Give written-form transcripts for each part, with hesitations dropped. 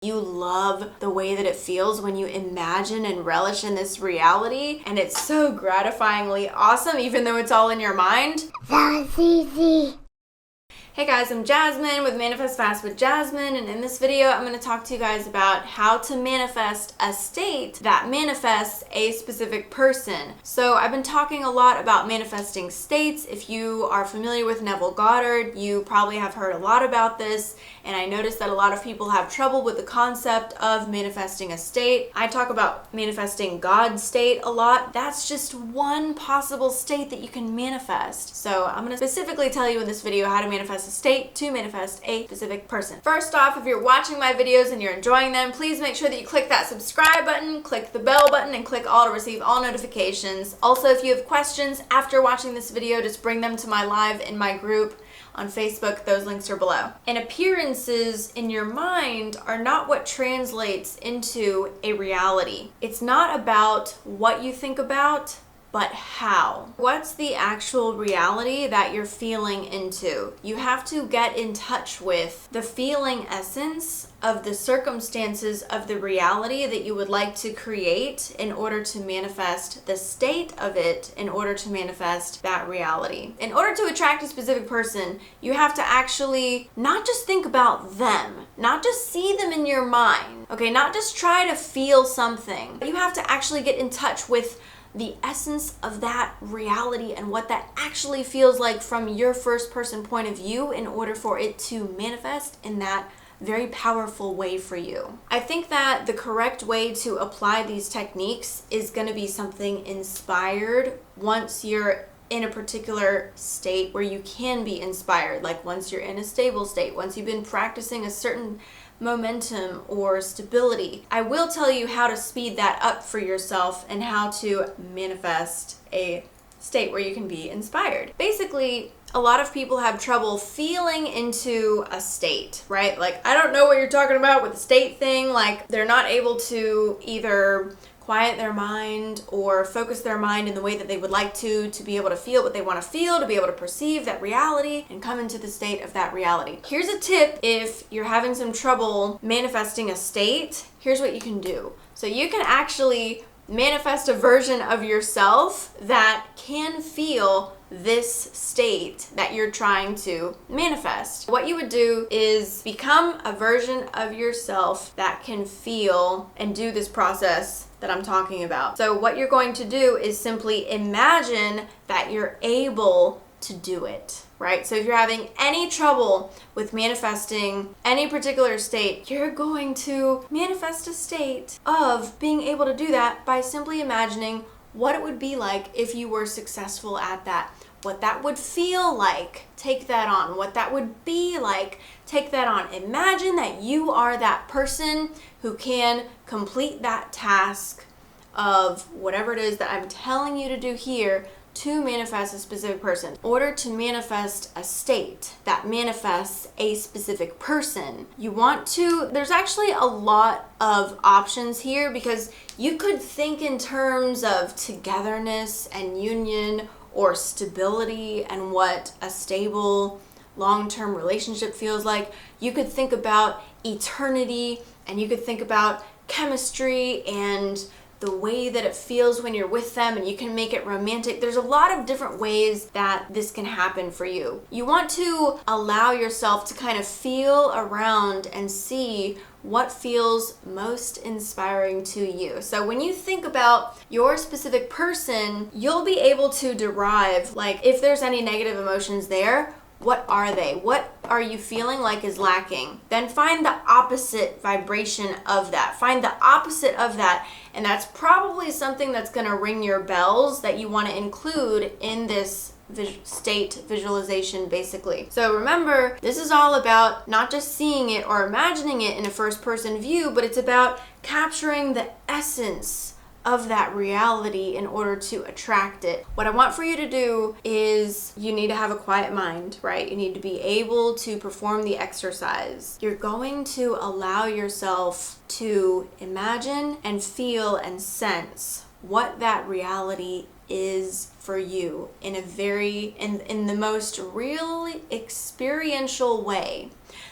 You love the way that it feels when you imagine and relish in this reality, and it's so gratifyingly awesome even though it's all in your mind. That's easy. Hey guys, I'm Jasmine with Manifest Fast with Jasmine, and in this video I'm going to talk to you guys about how to manifest a state that manifests a specific person. So I've been talking a lot about manifesting states. If you are familiar with Neville Goddard, you probably have heard a lot about this, and I noticed that a lot of people have trouble with the concept of manifesting a state. I talk about manifesting God's state a lot. That's just one possible state that you can manifest. So I'm going to specifically tell you in this video how to manifest a state to manifest a specific person. First off, if you're watching my videos and you're enjoying them, please make sure that you click that subscribe button, click the bell button, and click all to receive all notifications. Also, if you have questions after watching this video, just bring them to my live in my group on Facebook. Those links are below. And appearances in your mind are not what translates into a reality. It's not about what you think about, but how. What's the actual reality that you're feeling into? You have to get in touch with the feeling essence of the circumstances of the reality that you would like to create in order to manifest the state of it, in order to manifest that reality. In order to attract a specific person, you have to actually not just think about them, not just see them in your mind, okay, not just try to feel something. You have to actually get in touch with the essence of that reality and what that actually feels like from your first person point of view in order for it to manifest in that very powerful way for you. I think that the correct way to apply these techniques is going to be something inspired once you're in a particular state where you can be inspired, like once you're in a stable state, once you've been practicing a certain momentum or stability. I will tell you how to speed that up for yourself and how to manifest a state where you can be inspired. Basically, a lot of people have trouble feeling into a state, right? Like, I don't know what you're talking about with the state thing. Like, they're not able to either quiet their mind or focus their mind in the way that they would like to be able to feel what they want to feel, to be able to perceive that reality and come into the state of that reality. Here's a tip if you're having some trouble manifesting a state. Here's what you can do. So you can actually manifest a version of yourself that can feel this state that you're trying to manifest. What you would do is become a version of yourself that can feel and do this process that I'm talking about. So what you're going to do is simply imagine that you're able to do it, right? So if you're having any trouble with manifesting any particular state, you're going to manifest a state of being able to do that by simply imagining what it would be like if you were successful at that, what that would feel like. Take that on. What that would be like. Take that on. Imagine that you are that person who can complete that task of whatever it is that I'm telling you to do here to manifest a specific person. In order to manifest a state that manifests a specific person, there's actually a lot of options here, because you could think in terms of togetherness and union or stability and what a stable long-term relationship feels like. You could think about eternity, and you could think about chemistry and the way that it feels when you're with them, and you can make it romantic. There's a lot of different ways that this can happen for you. You want to allow yourself to kind of feel around and see what feels most inspiring to you. So when you think about your specific person, you'll be able to derive, like, if there's any negative emotions there, what are they? What are you feeling like is lacking? Then find the opposite vibration of that. Find the opposite of that. And that's probably something that's going to ring your bells that you want to include in this state visualization, basically. So remember, this is all about not just seeing it or imagining it in a first person view, but it's about capturing the essence of that reality in order to attract it. What I want for you to do is, you need to have a quiet mind, right? You need to be able to perform the exercise. You're going to allow yourself to imagine and feel and sense what that reality is for you in a very, in the most really experiential way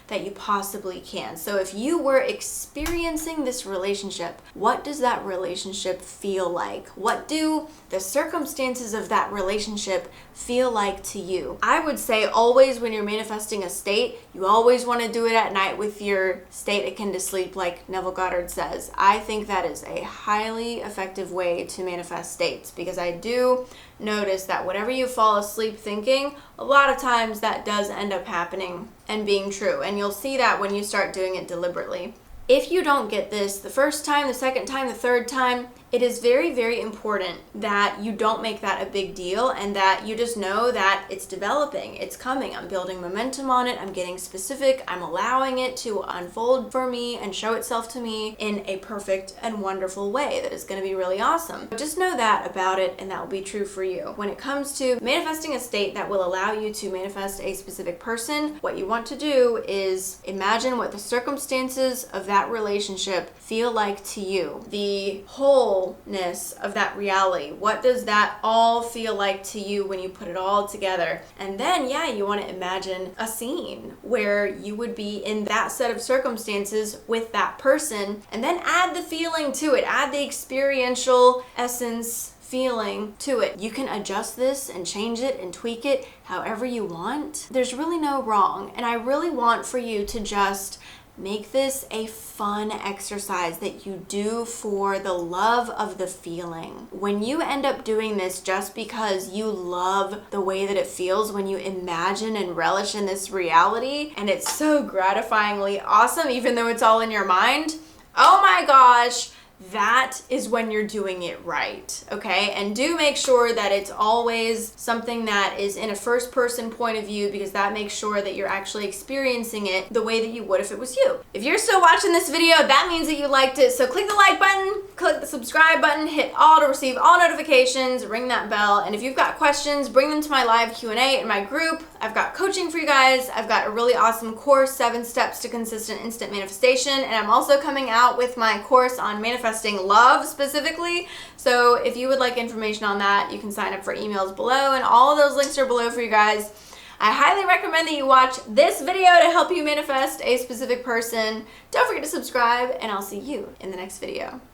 that you possibly can. So if you were experiencing this relationship, what does that relationship feel like? What do the circumstances of that relationship feel like to you? I would say always when you're manifesting a state, you always want to do it at night with your state akin to sleep, like Neville Goddard says. I think that is a highly effective way to manifest states, because I do notice that whenever you fall asleep thinking, a lot of times that does end up happening and being true. And you'll see that when you start doing it deliberately. If you don't get this the first time, the second time, the third time, it is very, very important that you don't make that a big deal and that you just know that it's developing, it's coming. I'm building momentum on it, I'm getting specific, I'm allowing it to unfold for me and show itself to me in a perfect and wonderful way that is going to be really awesome. Just know that about it, and that will be true for you. When it comes to manifesting a state that will allow you to manifest a specific person, what you want to do is imagine what the circumstances of that relationship feel like to you. The wholeness of that reality. What does that all feel like to you when you put it all together? And then, you want to imagine a scene where you would be in that set of circumstances with that person, and then add the feeling to it, add the experiential essence feeling to it. You can adjust this and change it and tweak it however you want. There's really no wrong, and I really want for you to just make this a fun exercise that you do for the love of the feeling. When you end up doing this just because you love the way that it feels when you imagine and relish in this reality, and it's so gratifyingly awesome even though it's all in your mind, oh my gosh, that is when you're doing it right, okay? And do make sure that it's always something that is in a first person point of view, because that makes sure that you're actually experiencing it the way that you would if it was you. If you're still watching this video, that means that you liked it. So click the like button, click the subscribe button, hit all to receive all notifications, ring that bell. And if you've got questions, bring them to my live Q&A in my group. I've got coaching for you guys. I've got a really awesome course, 7 Steps to Consistent Instant Manifestation. And I'm also coming out with my course on manifesting love specifically. So if you would like information on that, you can sign up for emails below, and all of those links are below for you guys. I highly recommend that you watch this video to help you manifest a specific person. Don't forget to subscribe, and I'll see you in the next video.